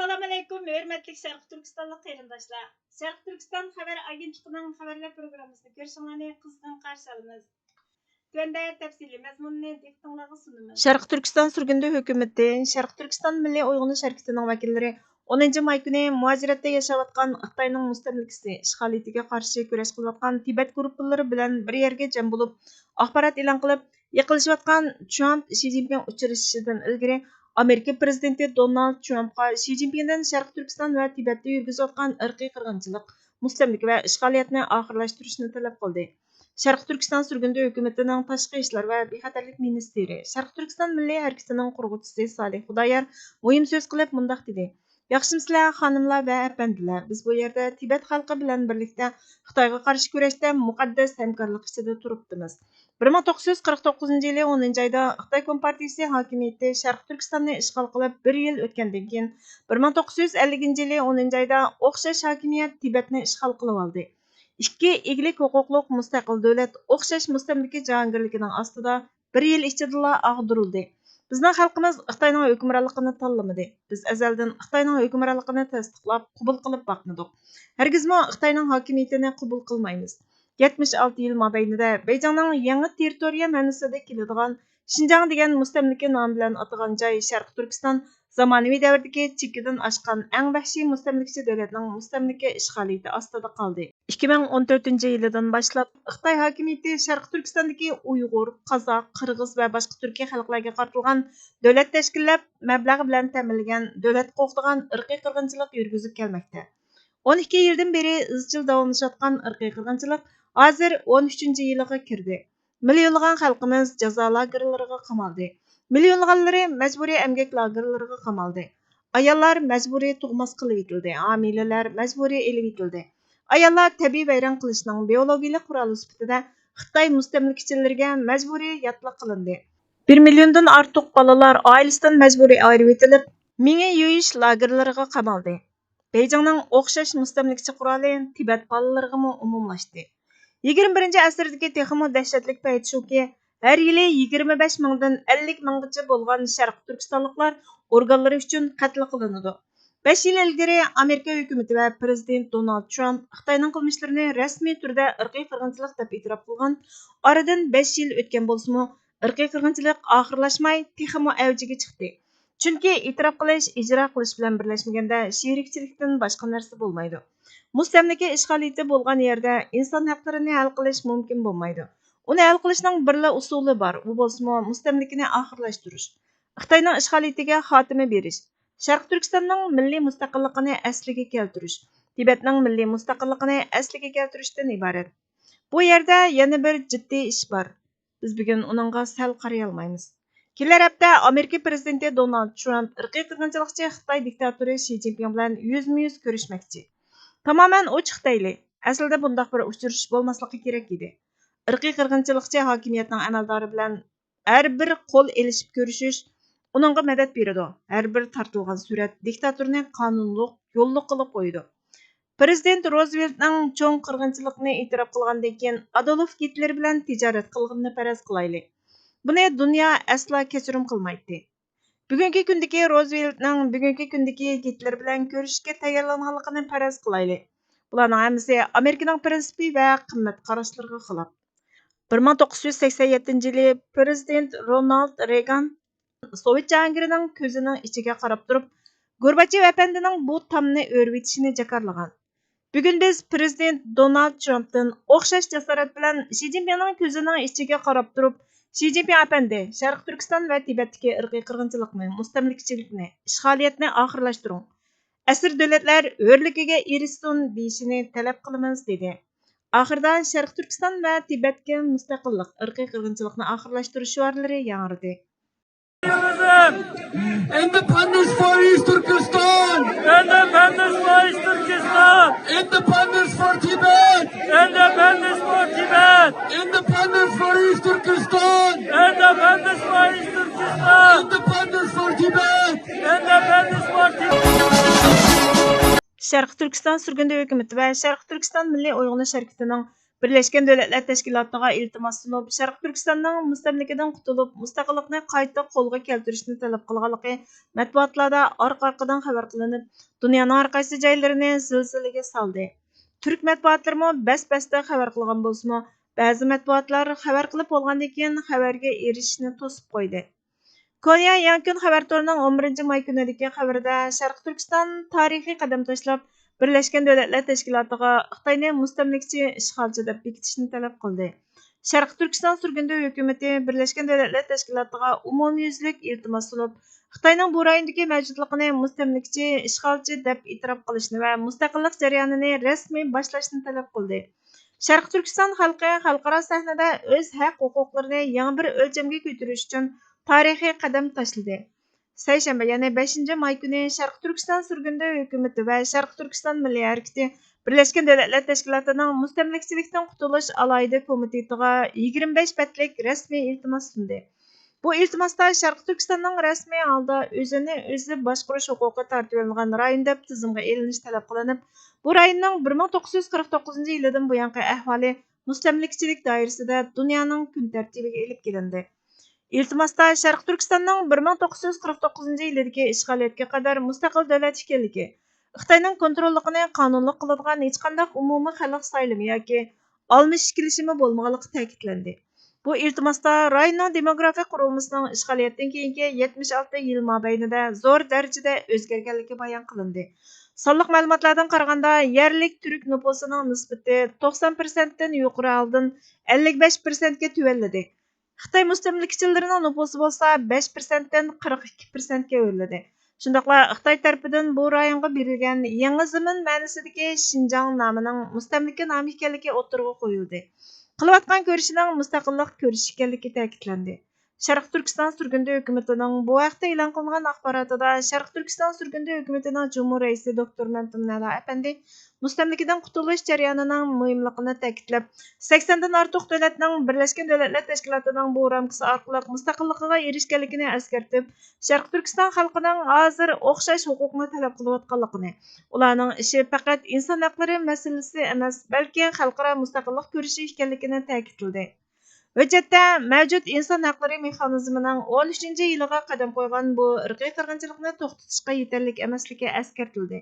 Assalamu alaykum, hörmətli Şərq Türkistanlıq qarindaşlar. Şərq Türkistan xəbər agentliğinin xəbərlər proqramısını görüşünüzü qızğın qarşı alırıq. Töndə təfsili məzmununu diqqətinizə sunumuz. Şərq Türkistan sürgündə hökuməti, Şərq Türkistan Milli Uyg'unish Şərkitining vakilləri 10 may kuni muajiratda yashayotgan Xitoyning mustamlikasi ishg'oliyatiga qarshi kurash qilayotgan Tibet guruhlari bilan bir yerga jam bo'lib, axborot e'lon qilib, yaqinlashayotgan Trump Xi Jinping uchrashishidan ilgari Amerika prezidenti Donald Trumpga Xi Jinpingdan Şərq Türkistan va Tibetda yurgizayotgan irqiy qirg'inchilik, mustamlika va ishg'oliyatni oxirlashtirishni talab qildi. Şərq Türkistan sürgündə hökumətinin Tashqi ishlar va bexatarlik ministri, Şərq Türkistan Milliy harakatining qurg'uvchisi Salih Xudoyor muhim so'z qilib mundaq dedi: "Yaxshimsizlar, xonimlar va apandilar. Biz bu yerda Tibet xalqi bilan birlikda Xitoyga qarshi kurashda muqaddas hamkorlik ichida turibmiz. 1949-yili 10-oyda Xitoy Kompartiyasi hokimiyati Şərq Türkistonni ishg'ol qilib 1 yil o'tgandan keyin 1950-yili 10-oyda o'xshash hokimiyat Tibetni ishg'ol qilib oldi. Ikki eglik huquqliq mustaqil davlat o'xshash mustamlika jahongirligining ostida 1 yil ichida ag'dirildi. Bizning xalqimiz Xitoyning hukmronligini tanlamadi. Biz azaldan Xitoyning hukmronligini tasdiqlab, qabul qilib boqmadik. Hargizmo Xitoyning hokimiyatini qabul qilmaymiz. 76 yil mobaynida Beyjingning yangi territoriya ma'nosida keladigan Xinjiang degan mustamlika nomi bilan atalgan joy Şərq Türkistan zamonaviy davrdagi chekkidan oshgan eng vahshiy mustamlikachi davlatning mustamlika ishg'oliyati ostida qoldi. 2014-yildan boshlab Xitoy hokimiyati Şərq Türkistondagi Uyg'ur, Qozoq, Qirg'iz va boshqa turkiy xalqlarga qartilgan davlat tashkillab, mablag' bilan ta'minlagan davlat qo'g'digan irqiy qirg'inchilik yurgizib kelmoqda. 12 yildan beri izchil davomlashayotgan irqiy qirg'inchilik hozir 13-yiliga kirdi. Millionlagan xalqimiz jazo lagerlariga qamaldi. Millionlaganlari majburiy emgak lagerlariga qamaldi. Ayollar majburiy tug'mas qilib etildi. Homilalar majburiy elib etildi. Ayollar tabiiy vayron qilishning biologiyalik quroli sifatida Xitoy mustamlikachilarga majburiy yotliq qilindi. 1 milliondan ortiq bolalar oilasidan majburiy ayirib etilib, mingi yuyish lagerlariga qamaldi. Beyjingning o'xshash mustamlikachi quroli Tibet bolalariga umumlashdi. 21-asrdagi texmo dahshatlik payt shuki, har yili 25 mingdan 50 minggacha bo'lgan Şərq Türkistanliklar organlari uchun qatl qilinadi. 5 yil ilgari Amerika hukumati va prezident Donald Trump Xitoyning qilmishlarini rasmiy turda irqiy qirg'inchilik deb e'tirof qilgan. Oradan 5 yil o'tgan bo'lsa-mu, irqiy qirg'inchilik oxirlashmay, texmo avjiga chiqdi. Chunki e'tirof qilish, ijro qilish bilan birlashmaganda sherikchilikdan boshqa narsa bo'lmaydi. Mustamlika ishg'oliyati bo'lgan yerda inson haqlarini hal qilish mumkin bo'lmaydi. Uni hal qilishning birla usuli bor. U bo'lsa mustamlikani oxirlashtirish, Xitoyning ishg'oliyatiga xotima berish, Şərq Türkistanning milliy mustaqilligini asliga keltirish, Tibetning milliy mustaqilligini asliga keltirishdan iborat. Bu yerda yana bir jiddiy ish bor. Biz bugun uningga sal qaray olmaymiz. Kelar hafta Amerika prezidenti Donald Trump irqiy qirg'inchilikchi Xitoy diktatori Xi Jinping bilan yuzma-yuz ko'rishmoqchi. Tamoman ochiq deyli. Aslida bundaq bir uchrashish bo'lmasligi kerak edi. Irqiy qirg'inchilikchi hokimiyatning amaldori bilan har bir qo'l elishib ko'rishish uningga madad beradi. Har bir tartilgan surat diktatorni qonunliq, yo'lliq qilib qo'ydi. Prezident Rooseveltning cho'ng qirg'inchilikni e'tirof qilgandan keyin Adolf Hitler bilan tijorat qilganini faraz qilaylik. Buni dunyo asla kechirim qilmaydi. Bugungi kundagi Rooseveltning bugungi kundagi Hitler bilan ko'rishishga tayyorlanganligini faraz qilaylik. Bularning hammasi Amerikaning prinsipi va qimmat qarashlariga xilof. 1987-yili prezident Ronald Reagan Sovet jahongirining ko'zining ichiga qarab turib, Gorbachev apandining bu tomni o'rib etishini jakarlagan. Bugun biz prezident Donald Trumpdan o'xshash jasorat bilan Xi Jinpingning ko'zining ichiga qarab turib, Xi Jinping apandi, Şərq Türkistan va Tibetdagi irqiy qirg'inchilikni, mustamlikachilikni, ishg'oliyatni oxirlashtiring. Asr davlatlar o'rligiga erishsin deyishini talab qilamiz dedi. Oxirida Şərq Türkistan va Tibetga mustaqillik, irqiy qirg'inchilikni oxirlashtirish shiorlari yangradi. Independence for East Turkestan! Independence for East Turkestan! Independence for Tibet! Independence for Tibet! Independence for East Turkestan! Independence for East Turkestan! Independence for Tibet! Independence for Tibet! Şərq Türkistan sürgündə hökuməti və Şərq Türkistan Milli Uyg'unish Şərkitining Birleşken Devletler Teşkilatı'na iltimas sunup, Şarkı Türkistan'ın müstemlekeden qutulup, müstakillikni qayta qo'lga keltirishni talab qilganligi matbuotlarda arqa-arqadan xabar qilinib, dunyoning har qaysi joylarini zilzilaga soldi. Türk matbuotlarimi bas-basda xabar qilgan bo'lsa-mu, ba'zi matbuotlar xabar qilib bo'lgandan keyin xabarga erishishni to'sib qo'ydi. Konya Yangi kun xabar torining 11 may kunidagi xabarida Sharq Turkiston tarixiy qadam tashlab, Birleşken Devletler Teşkilatı'na Xitayni mustamlikçi işgalchi deb bekitishni talab qildi. Sharq Turkiston surgundi hukumati Birleşken Devletler Teşkilatı'na umumyuzlik iltimos sunib, Xitayning bu rayondagi mavjudligini mustamlikçi ishg'olchi deb e'tirof qilishni va mustaqillik jarayonini rasmiy boshlashni talab qildi. Sharq Turkiston xalqi xalqaro sahnada o'z haq-huquqlarini yangi bir o'lchamga ko'tarish uchun tarixiy qadam tashladi. Seshanba, ya'ni 5 may kuni Sharq Turkiston surgundi hukumati va Sharq Turkiston milliy harakati Birleşken Devletler Teşkilatı'nın mustamlikchilikdan qutulish alohida komitetiga 25 betlik rasmiy iltimos sundi. Bu iltimosda Sharq Turkistonning rasmiy holda o'zini o'zi boshqarish huquqi tartiblangan rayon deb tizimga elinish talab qilinib, bu rayonning 1949-yildan buyongi ahvoli mustamlikchilik doirasida dunyoning kun tartibiga elib kelindi. İltimosda Sharq Turkistonning 1949-yildagi ishg'oliyatga qadar mustaqil davlat ekanligi, Xitoyning kontrolligini qonunli qiladigan hech qanday umumiy xalq saylimi yoki almashish kelishimi bo'lmaganligi ta'kidlandi. Bu iltimosda rayonning demografik qurilmasining ishg'oliyatdan keyingi 76 yil mobaynida zo'r darajada o'zgarganligi bayon qilindi. Sonliq ma'lumotlardan qaraganda, yerlik turk nufusining nisbati 90% dan yuqori oldin 55% ga tuvanladi. Xitoy mustamlikchilarining nufusi bo'lsa 5% dan 42% ga o'rladi. Shundaqla Xitoy tarafidan bu rayonga berilgan yangi zamin ma'nosidagi Xinjiang nomining mustamlika nomi ekanligi o'tirg'a qo'yildi. Qilayotgan ko'rishining mustaqillik ko'rishi ekanligi ta'kidlandi. Sharq Turkiston surgundi hukumatining bu vaqtda e'lon qilingan axborotida Sharq Turkiston surgundi hukumatining Cumhur raisi Dr. Mantumnala apandi mustamlikadan qutulish jarayonining muhimligini ta'kidlab, 80 dan ortiq davlatning Birleşken Devletler Teşkilatı'ning bu ramkasi orqali mustaqilligiga erishganligini eskartib, Sharq Turkiston xalqining hozir o'xshash huquqni talab qilayotganligini, ularning ishi faqat inson haqlari masalasi emas, balki xalqaro mustaqillik ko'rishi ekanligini ta'kidladi. Hujjatda mavjud inson haqlari mexanizmining 13-yiliga qadam qo'ygan bu irqiy qirg'inchilikni to'xtatishga yetarli emasligi eskartildi.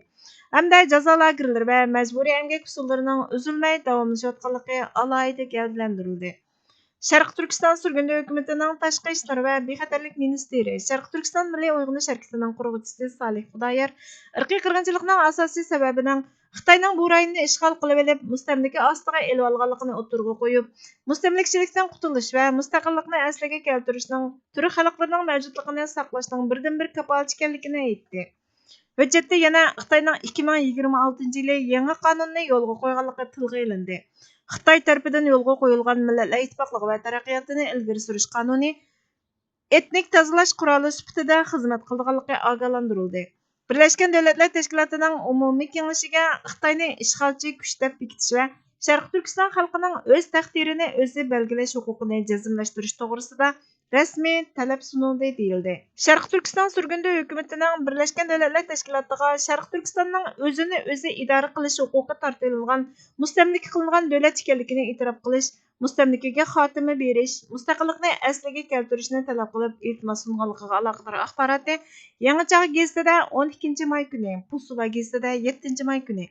Hamda jazo lagerlari va majburiy emgak usullarining uzilmay davomlashayotganligi alohida gavdalantirildi. Sharq Turkiston surgundi hukumatining tashqi ishlar va bexatarlik ministri, Sharq Turkiston milliy uyg'unish harakatining qurg'uvchisi Salih Xudoyer irqiy qirg'inchilikning asosiy sababining Xitoyning bu rayonni ishg'ol qilib olib, mustamlika ostiga elib olganligini o'tirg'a qo'yib, mustamlikchilikdan qutulish va mustaqillikni asliga keltirishning turk xalqlarining mavjudligini saqlashning birdan-bir kafolatchi ekanligini aytdi. Hujjatda yana Xitoyning 2026-yili yangi qonunni yo'lga qo'yganligi tilga olindi. Xitoy tarafidan yo'lga qo'yilgan Millatlar Ittifoqligi va taraqqiyotini ilgari surish qonuni etnik tozalash quroli sifatida xizmat qilganligi ogohlantirildi. Birleşken Devletler Teşkilatı'nın umumiy kengashiga Xitoyni ishg'olchi kuch deb bekitish va Sharq Turkiston xalqining o'z taqdirini o'zi belgilash huquqini jazmlashtirish to'g'risida rasmiy talab sunildi deyildi. Sharq Turkiston surgundi hukumatining Birleşken Devletler Teşkilatı'ga Sharq Turkistonning o'zini o'zi idora qilish huquqi tortilgan mustamlika qilingan davlat ekanligini e'tirof qilish, mustamlikaga xotima berish, mustaqillikni asliga keltirishni talab qilib iltimos sunganligiga aloqador axborotni Yangi Chaq gazetida 12 may kuni, Pusula gazetida 7 may kuni,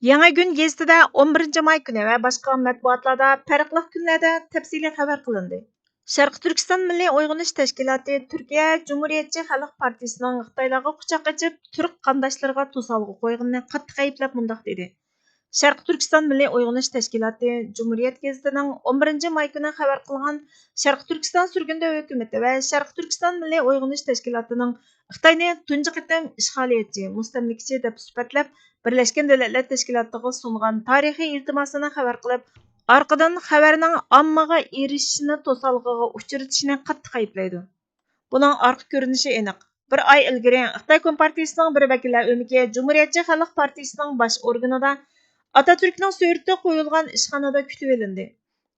Yangi kun gazetida 11 may kuni va boshqa matbuotlarda farqli kunlarda tafsiliy xabar qilindi. Sharq Turkiston milliy uyg'unish tashkiloti Turkiya Cumhuriyetçi Xalq Partiyasining Xitoylarga quchoq ochib, turk qandoshlariga to'solg'i qo'yganini qattiq ayblab mundaq dedi. Sharq Turkiston milliy uyg'unish tashkiloti Cumhuriyet gazetining 11 may kuni xabar qilgan Sharq Turkiston surgundi hukumati va Sharq Turkiston milliy uyg'unish tashkilotining Xitoyni tunji qitim ishg'oliyatchi, mustamlikchi deb sifatlab, Birleşken Devletler Teşkilatı'ga sungan tarixiy iltimosini xabar qilib, orqadan xabarning ommaga erishishini to'solg'iga uchratishni qattiq ayblaydi. Buning orqa ko'rinishi aniq. Bir oy ilgari Xitoy Kompartiyasining bir vakili o'miki Cumhuriyetçi Xalq Partiyasining bosh organida Atatürkning surati qo'yilgan ishxonada kutib olindi.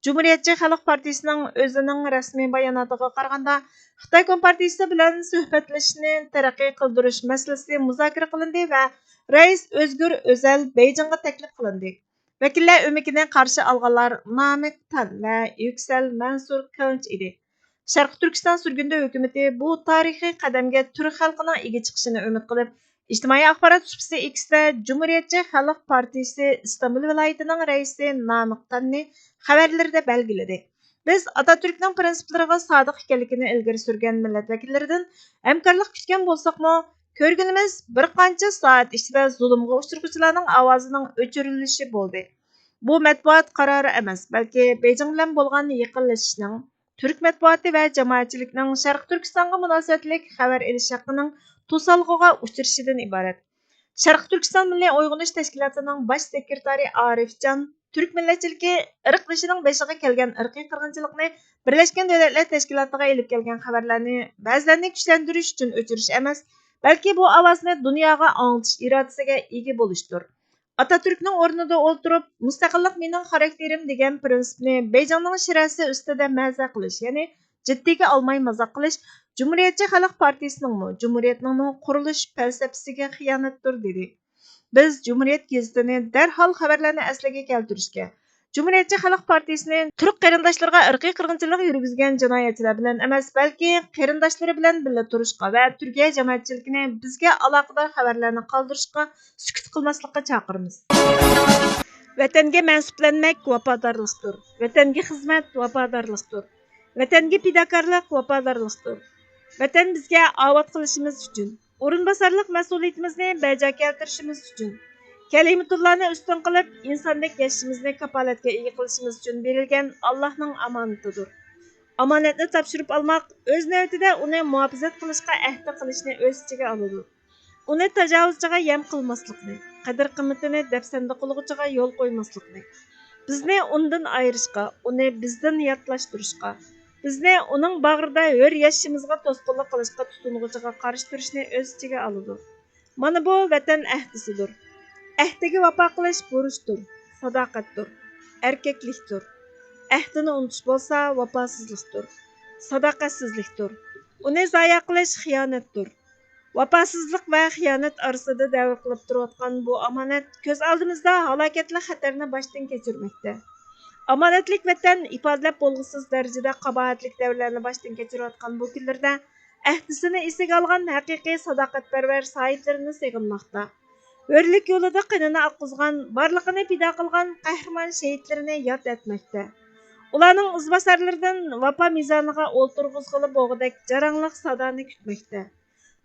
Cumhuriyetçi Xalq Partiyasining o'zining rasmiy bayonotiga qaraganda, Xitoy Kompartiyasi bilan suhbatlashishni taraqqiy qildirish masalasi muzokara qilindi va Rais Özgür Özel Beyjingga taklif qilindi. Vekiller ömekine qarşı alğanlar Namik Tan ve Yüksel Mansur Kılınç idi. Şarkı Türkistan sürgünde hükümeti bu tarihi qadamga Türk xalqının ega chiqishini umid qilib, ijtimoiy axborot supsi X'da Cumhuriyetçi Xalq Partisi İstanbul viloyatining raisi Namik Tanni xabarlarida belgiladi. Biz Atatürk'ning prinsiplariga sodiq ekanligini ilgari surgan millat vakillaridan hamkorlik kutgan bo'lsaqmi, ko'rganimiz bir qancha soat ichida zulmga uchraguvchilarning ovozining o'chirilishi bo'ldi. Bu matbuot qarori emas, balki Beijing bilan bo'lgan yaqinlashishning, Türk matbuoti va jamoatchilikning Sharq Turkistonga munosabatlik xabar elish haqqining to'salg'iga uchrashidan iborat. Sharq Turkiston Milliy Uyg'unish Tashkilotining bosh sekretari Arifjon Türk millatchiligi irqlashining beshiga kelgan irqiy qirg'inchilikni Birlashgan Davlatlar Tashkilotiga elib kelgan xabarlarni ba'zilarni kuchlantirish uchun o'chirish emas, balki bu ovozni dunyoga anglatish irodasiga ega bo'lishdir. Atatürk'ning o'rnida o'ltirib, mustaqillik mening xarakterim degan prinsipni Beijingning shirasi ustida maza qilish, ya'ni jiddiga olmay mazoq qilish Cumhuriyetçi Xalq Partisining Cumhuriyetning qurilish falsafasiga xiyonatdir dedi. Biz Cumhuriyet gazetini darhol xabarlarni asliga keltirishga, Cumhuriyetçi Xalq Partisining Türk qarindoshlarga irqiy qirg'inchilik yurgizgan jinoyatchilar bilan emas, balki qarindoshlari bilan birga turishga va Turkiya jamoatchiligini bizga aloqador xabarlarni qoldirishga sukut qilmaslikka chaqiramiz. Vatanga mansublanmak vafodorlikdir. Vatanga xizmat vafodorlikdir. Vatanga fidokorlik vafodorlikdir. Vatan bizga avod qilishimiz uchun, o'rinbosarlik mas'uliyatimizni bajo keltirishimiz uchun, kalimatullohni ustun qilib, insonlik yashashimizni kapolatga ega qilishimiz uchun berilgan Allohning omonatidir. Omonatni topshirib olmoq o'z navbatida uni muhofazat qilishga ahd qilishni o'z ichiga oladi. Uni tajovuzchiga yam qilmaslikni, qadr-qimmatini dafsanda qilg'uchiga yo'l qo'ymaslikni, bizni undan ayirishga, uni bizdan yatlashtirishga, bizni uning bag'rida hur yashashimizga to'sqinlik qilishga tutunguchiga qarshi turishni o'z ichiga oladi. Mana bu vatan ahdisidir. Ahdiga vafo qilish burchdir, sadoqatdir, erkaklikdir. Ahdini unutish bo'lsa vafosizlikdir, sadoqatsizlikdir. Uni zoya qilish xiyonatdir. Vafosizlik va xiyonat orasida davr qilib turayotgan bu omonat ko'z oldimizda halokatli xatarni boshdan kechirmoqda. Omonatlik vatan ifodalab bo'lg'usiz darajada qabohatlik davrlarni boshdan kechirayotgan bu kunlarda ahdisini esiga olgan haqiqiy sadoqatparvar sohiblarini seg'inmoqda. Hurlik yo'lida qinini oqizgan, barlig'ini fido qilgan qahramon shahidlarini yod etmoqda. Ularning izbosarlaridan vafo mizoniga o'ltirg'izg'ili bo'g'idek jarangliq sadoni kutmoqda.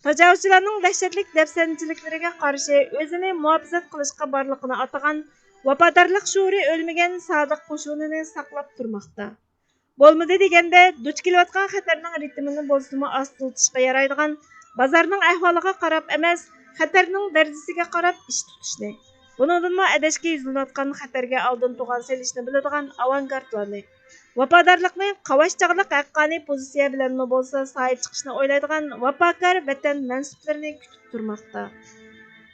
Tajovuzchilarning dahshatlik dafsanchiliklariga qarshi o'zini muhofazat qilishga borlig'ini atagan vafodorlik shuuri o'lmagan sodiq qo'shunini saqlab turmoqda. Bo'lmadi deganda duch kelayotgan xatarning ritmini bozdirma ostiltishga yaraydigan bozorning ahvoliga qarab emas, xatarning darajasiga qarab ish tutishni, buningdanmi adashga yuzlanayotgan xatarga oldin tug'an selishni biladigan avangardlarni, vafodorlikni qavash-chog'liq haqqoniy pozitsiya bilan bo'lsa sahib chiqishni o'ylaydigan vafokor vatan mansublarini kutib turmoqda.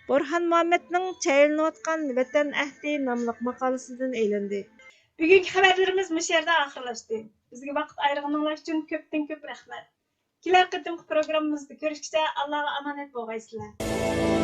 Burhan Muhammadning chaylanayotgan Vatan ahdi nomli maqolasidan e'landi. Bugungi xabarlarimiz bu yerda oxirlashdi. Bizga vaqt ayirganingiz uchun ko'p rahmat. Kelar qatimki programmamizda ko'rishguncha Allohga omonat bo'lgaysizlar.